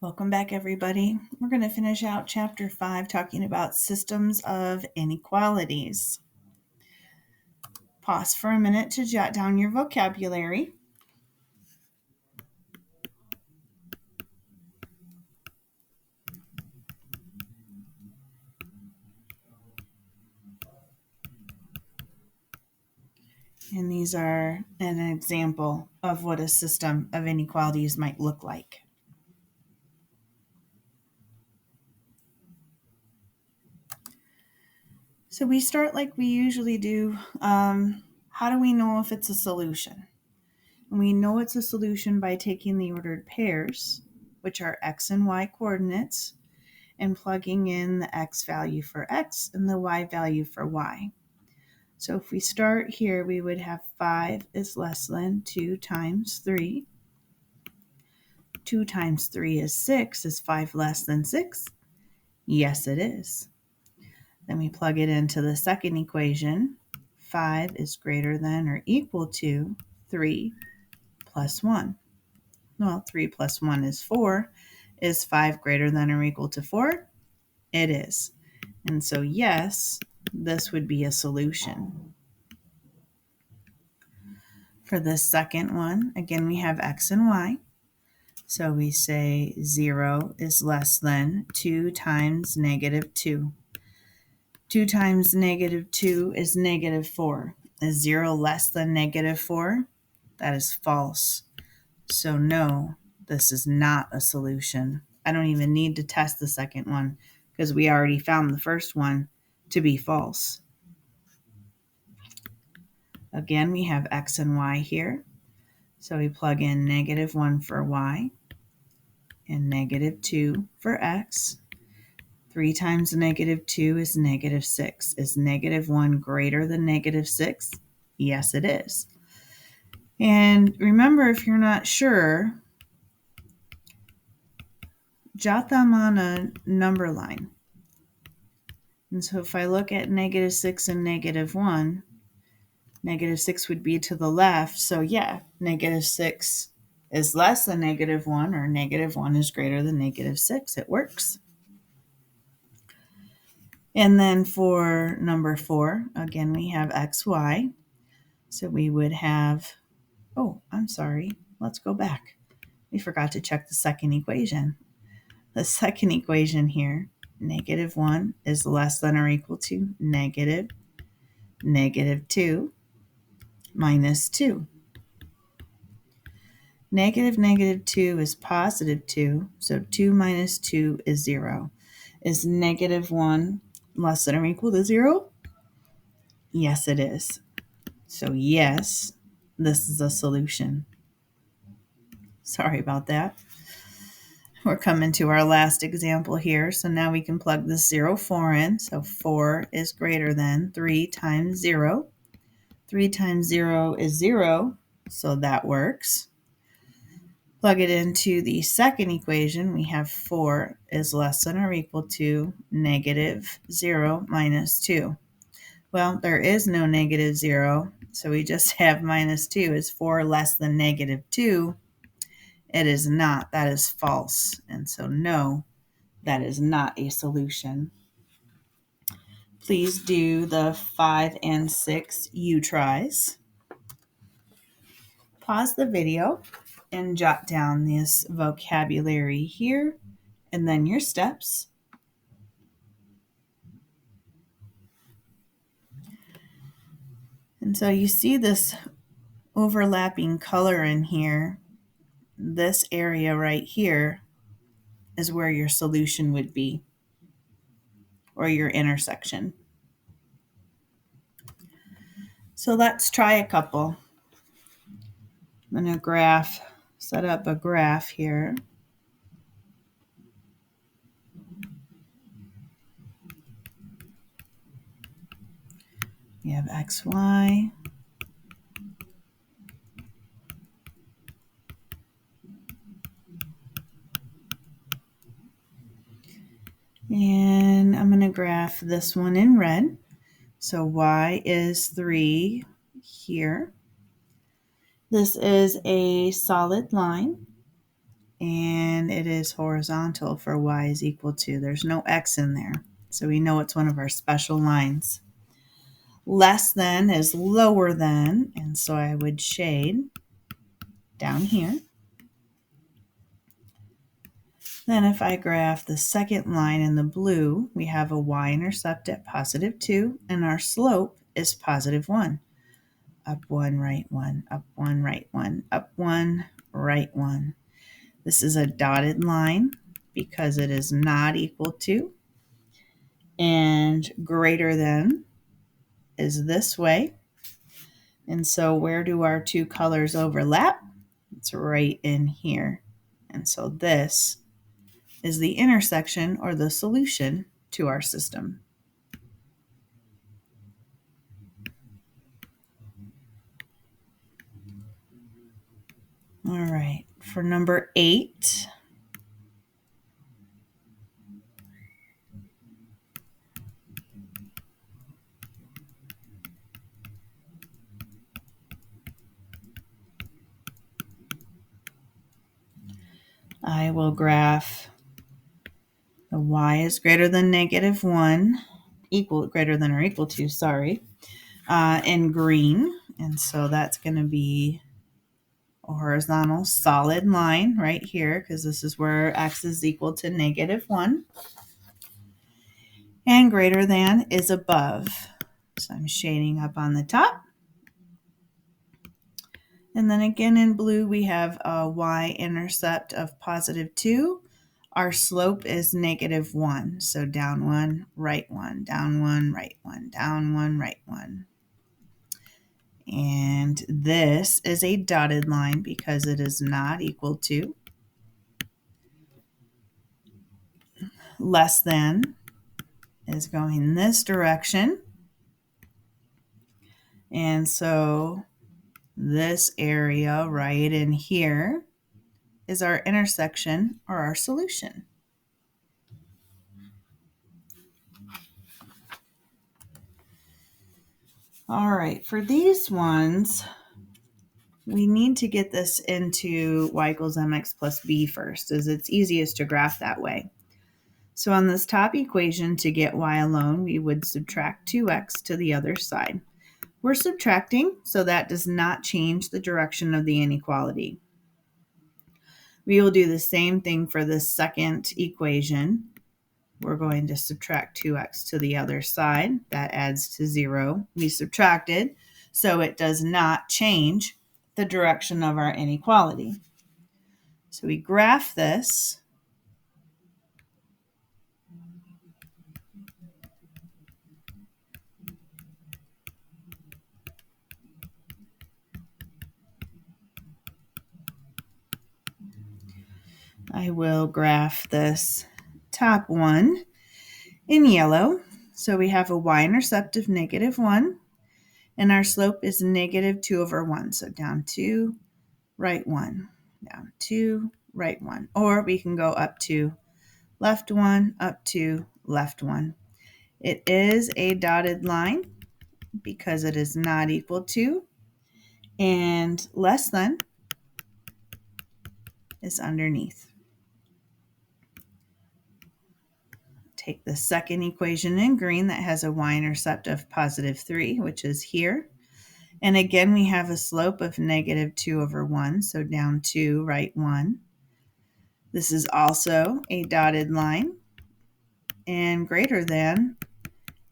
Welcome back, everybody. We're going to finish out Chapter 5 talking about systems of inequalities. Pause for a minute to jot down your vocabulary. And these are an example of what a system of inequalities might look like. So we start like we usually do. How do we know if it's a solution? We know it's a solution by taking the ordered pairs, which are x and y coordinates, and plugging in the x value for x and the y value for y. So if we start here, we would have 5 is less than 2 times 3. 2 times 3 is 6. Is 5 less than 6? Yes, it is. Then we plug it into the second equation. 5 is greater than or equal to 3 plus 1. Well, 3 plus 1 is 4. Is 5 greater than or equal to 4? It is. And so, yes, this would be a solution. For this second one, again, we have x and y. So we say 0 is less than 2 times negative 2. 2 times negative 2 is negative 4. Is 0 less than negative 4? That is false. So no, this is not a solution. I don't even need to test the second one because we already found the first one to be false. Again, we have x and y here. So we plug in negative 1 for y and negative 2 for x. 3 times negative 2 is negative 6. Is negative 1 greater than negative 6? Yes, it is. And remember, if you're not sure, jot them on a number line. And so if I look at negative 6 and negative 1, negative 6 would be to the left. So yeah, negative 6 is less than negative 1, or negative 1 is greater than negative 6. It works. And then for number 4, again, we have xy. So we would have, let's go back. We forgot to check the second equation. The second equation here, negative 1 is less than or equal to negative 2 minus 2. Negative 2 is positive 2, so 2 minus 2 is 0. Is negative 1 less than or equal to 0? Yes, it is. So yes, this is a solution. Sorry about that. We're coming to our last example here. So now we can plug this 0, 4 in. So 4 is greater than 3 times 0. 3 times 0 is 0, so that works. Plug it into the second equation. We have 4 is less than or equal to negative 0 minus 2. Well, there is no negative 0, so we just have minus 2. Is 4 less than negative 2? It is not. That is false. And so no, that is not a solution. Please do the 5 and 6 U-tries. Pause the video and jot down this vocabulary here and then your steps. And so you see this overlapping color in here. This area right here is where your solution would be, or your intersection. So let's try a couple. I'm going to set up a graph here. We have xy. And I'm going to graph this one in red. So y is 3 here. This is a solid line. and it is horizontal for y is equal to. There's no x in there, so we know it's one of our special lines. Less than is lower than, and so I would shade down here. Then if I graph the second line in the blue, we have a y-intercept at +2, and our slope is +1. Up 1, right 1, up 1, right 1, up 1, right 1. This is a dotted line because it is not equal to, and greater than is this way. And so where do our two colors overlap? It's right in here. And so this is the intersection or the solution to our system. All right, for number 8, I will graph the y is greater than -1, greater than or equal to, sorry, in green. And so that's going to be a horizontal solid line right here, because this is where x is equal to -1. And greater than is above. So I'm shading up on the top. And then again in blue, we have a y-intercept of +2. Our slope is -1. So down 1, right 1, down 1, right 1, down 1, right 1. And this is a dotted line because it is not equal to. Less than is going this direction. And so this area right in here is our intersection or our solution. All right, for these ones, we need to get this into y equals mx plus b first, as it's easiest to graph that way. So on this top equation, to get y alone, we would subtract 2x to the other side. We're subtracting, so that does not change the direction of the inequality. We will do the same thing for the second equation. We're going to subtract 2x to the other side. That adds to 0. We subtracted, so it does not change the direction of our inequality. So we graph this. I will graph this top one in yellow. So we have a y-intercept of -1, and our slope is -2/1. So down 2, right 1, down 2, right 1. Or we can go up 2, left 1, up 2, left 1. It is a dotted line because it is not equal to, and less than is underneath. Take the second equation in green that has a y-intercept of +3, which is here. And again, we have a slope of -2/1, so down 2, right 1. This is also a dotted line, and greater than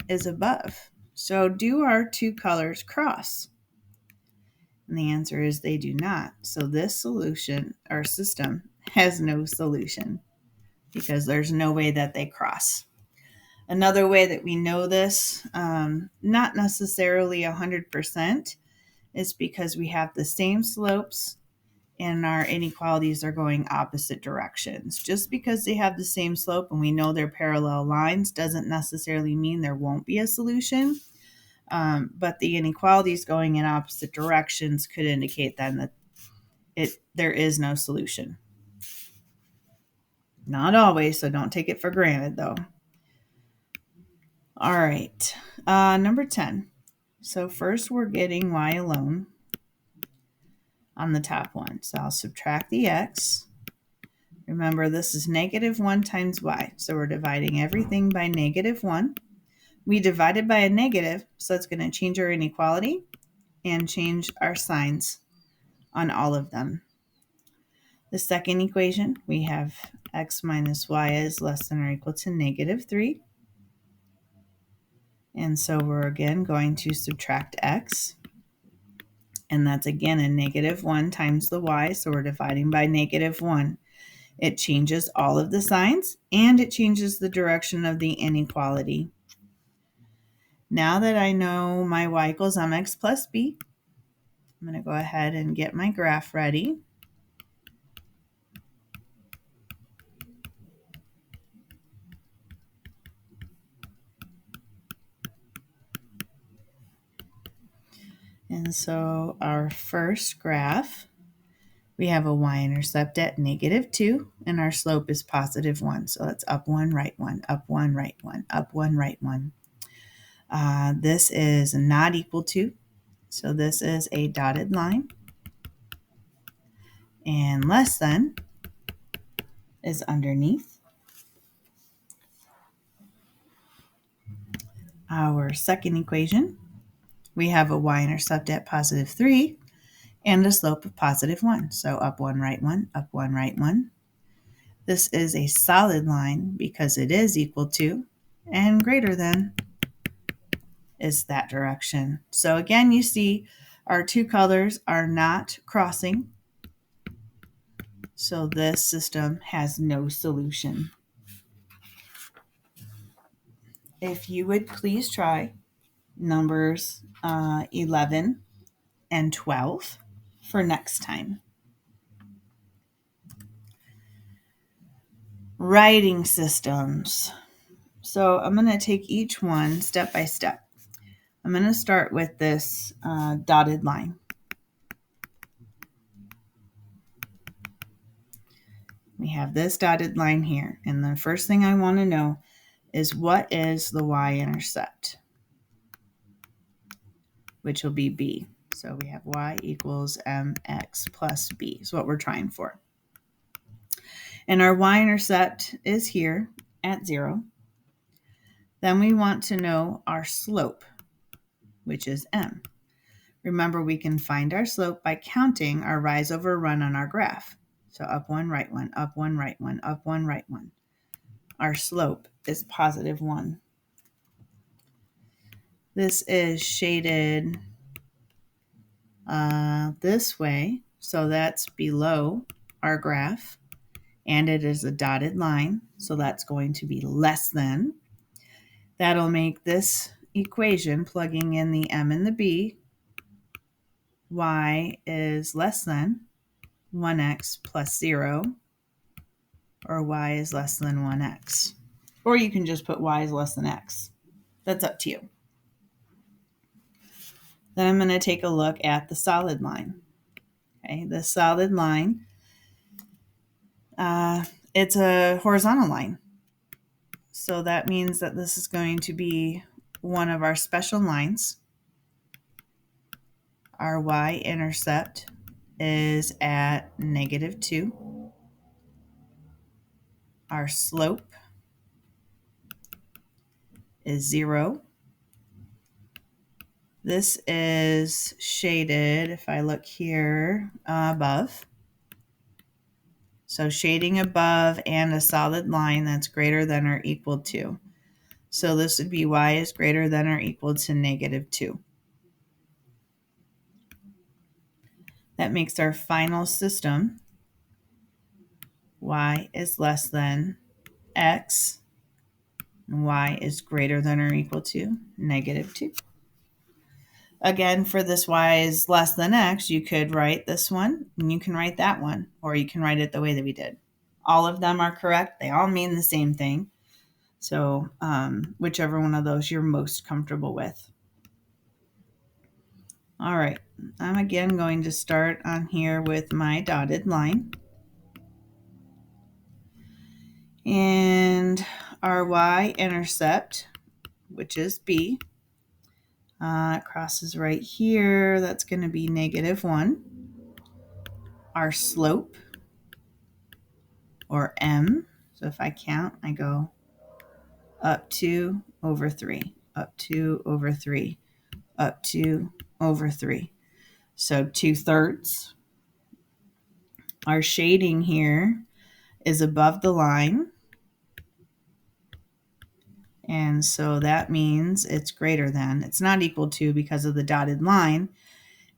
is above. So do our two colors cross? And the answer is they do not. So this solution, our system, has no solution because there's no way that they cross. Another way that we know this, not necessarily 100%, is because we have the same slopes and our inequalities are going opposite directions. Just because they have the same slope and we know they're parallel lines doesn't necessarily mean there won't be a solution. But the inequalities going in opposite directions could indicate then that there is no solution. Not always, so don't take it for granted though. All right, number 10. So first we're getting y alone on the top one. So I'll subtract the x. Remember, this is negative 1 times y. So we're dividing everything by negative 1. We divided by a negative, so it's going to change our inequality and change our signs on all of them. The second equation, we have x minus y is less than or equal to negative 3. And so we're again going to subtract x. And that's again a negative 1 times the y, so we're dividing by negative 1. It changes all of the signs, and it changes the direction of the inequality. Now that I know my y equals mx plus b, I'm going to go ahead and get my graph ready. And so our first graph, we have a y-intercept at negative 2, and our slope is positive 1. So that's up 1, right 1, up 1, right 1, up 1, right 1. This is not equal to, so this is a dotted line. And less than is underneath. Our second equation, we have a y-intercept at positive 3 and a slope of positive 1. So up 1, right 1, up 1, right 1. This is a solid line because it is equal to and greater than is that direction. So again, you see our two colors are not crossing. So this system has no solution. If you would please try numbers 11 and 12 for next time. Writing systems. So I'm going to take each one step by step. I'm going to start with this dotted line. We have this dotted line here. And the first thing I want to know is what is the y-intercept, which will be b. So we have y equals mx plus b is what we're trying for. And our y-intercept is here at 0. Then we want to know our slope, which is m. Remember, we can find our slope by counting our rise over run on our graph. So up 1, right 1, up 1, right 1, up 1, right 1. Our slope is positive 1. This is shaded this way, so that's below our graph, and it is a dotted line, so that's going to be less than. That'll make this equation, plugging in the m and the b, y is less than 1x plus 0, or y is less than 1x. Or you can just put y is less than x. That's up to you. Then I'm going to take a look at the solid line. Okay, the solid line, it's a horizontal line. So that means that this is going to be one of our special lines. Our y-intercept is at negative 2. Our slope is 0. This is shaded, if I look here, above. So shading above and a solid line that's greater than or equal to. So this would be y is greater than or equal to negative 2. That makes our final system y is less than x, and y is greater than or equal to negative 2. Again, for this y is less than x, you could write this one, and you can write that one, or you can write it the way that we did. All of them are correct. They all mean the same thing. So whichever one of those you're most comfortable with. All right, I'm again going to start on here with my dotted line. And our y-intercept, which is b, crosses right here. That's going to be negative 1. Our slope or m. So if I count, I go up 2 over 3, up 2 over 3, up 2 over 3. So 2/3. Our shading here is above the line. And so that means it's greater than. It's not equal to because of the dotted line.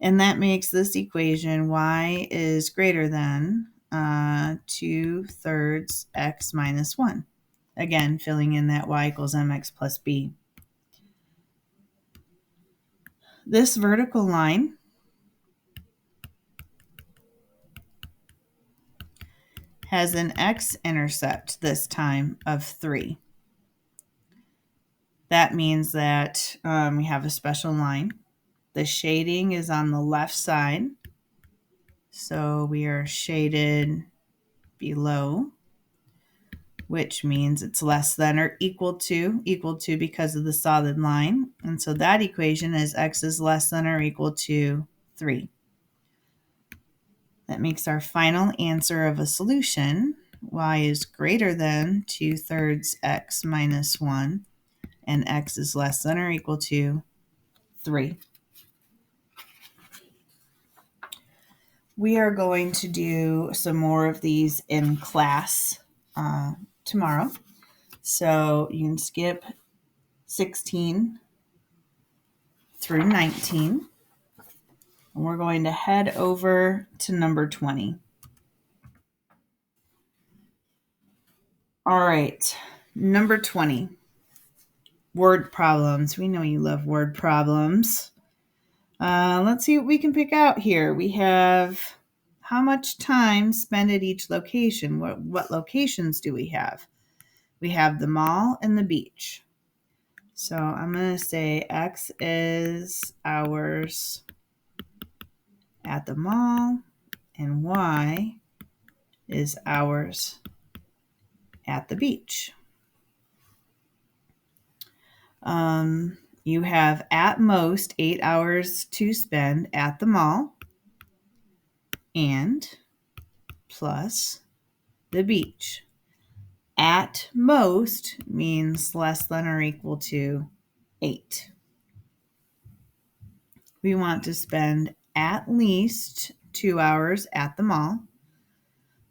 And that makes this equation y is greater than 2/3 x minus 1. Again, filling in that y equals mx plus b. This vertical line has an x-intercept this time of 3. That means that we have a special line. The shading is on the left side. So we are shaded below, which means it's less than or equal to because of the solid line. And so that equation is x is less than or equal to 3. That makes our final answer of a solution. Y is greater than 2/3 x minus 1, and x is less than or equal to 3. We are going to do some more of these in class tomorrow. So you can skip 16 through 19. And we're going to head over to number 20. All right, number 20. Word problems. We know you love word problems. Let's see what we can pick out here. We have how much time spent at each location. What locations do we have? We have the mall and the beach. So I'm going to say X is hours at the mall and Y is hours at the beach. You have at most 8 hours to spend at the mall and plus the beach. At most means less than or equal to 8. We want to spend at least 2 hours at the mall.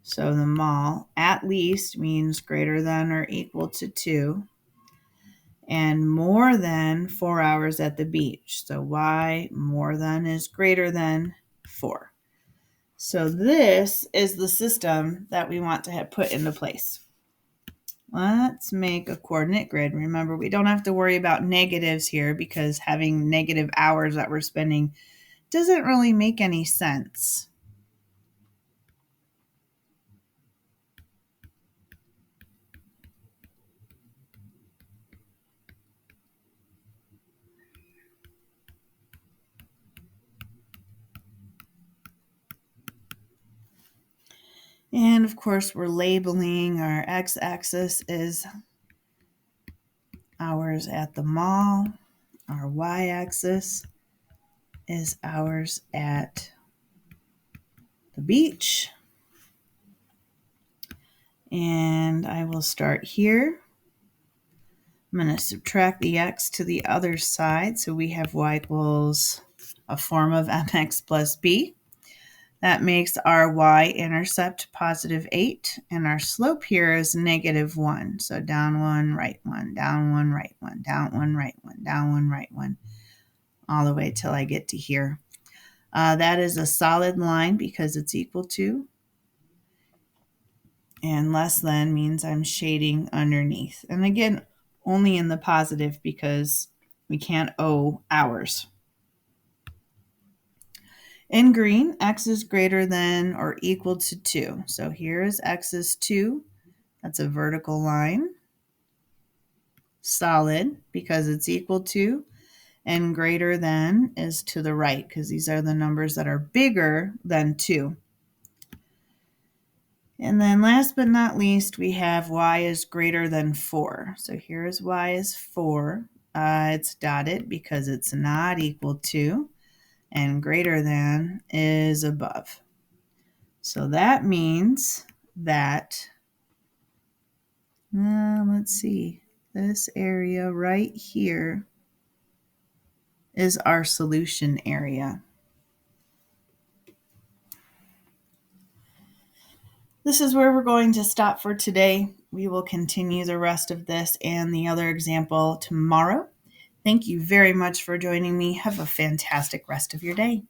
So the mall at least means greater than or equal to 2. And more than 4 hours at the beach. So y more than is greater than 4. So this is the system that we want to have put into place. Let's make a coordinate grid. Remember, we don't have to worry about negatives here because having negative hours that we're spending doesn't really make any sense. And of course, we're labeling our x-axis is hours at the mall. Our y-axis is hours at the beach. And I will start here. I'm going to subtract the x to the other side. So we have y equals a form of mx plus b. That makes our y-intercept positive 8, and our slope here is negative 1. So down 1, right 1, down 1, right 1, down 1, right 1, down 1, right 1, all the way till I get to here. That is a solid line because it's equal to, and less than means I'm shading underneath. And again, only in the positive because we can't owe hours. In green, x is greater than or equal to 2. So here is x is 2. That's a vertical line. Solid because it's equal to, and greater than is to the right because these are the numbers that are bigger than 2. And then last but not least, we have y is greater than 4. So here is y is 4. It's dotted because it's not equal to, and greater than is above. So that means that let's see, this area right here is our solution area. This is where we're going to stop for today. We will continue the rest of this and the other example tomorrow. Thank you very much for joining me. Have a fantastic rest of your day.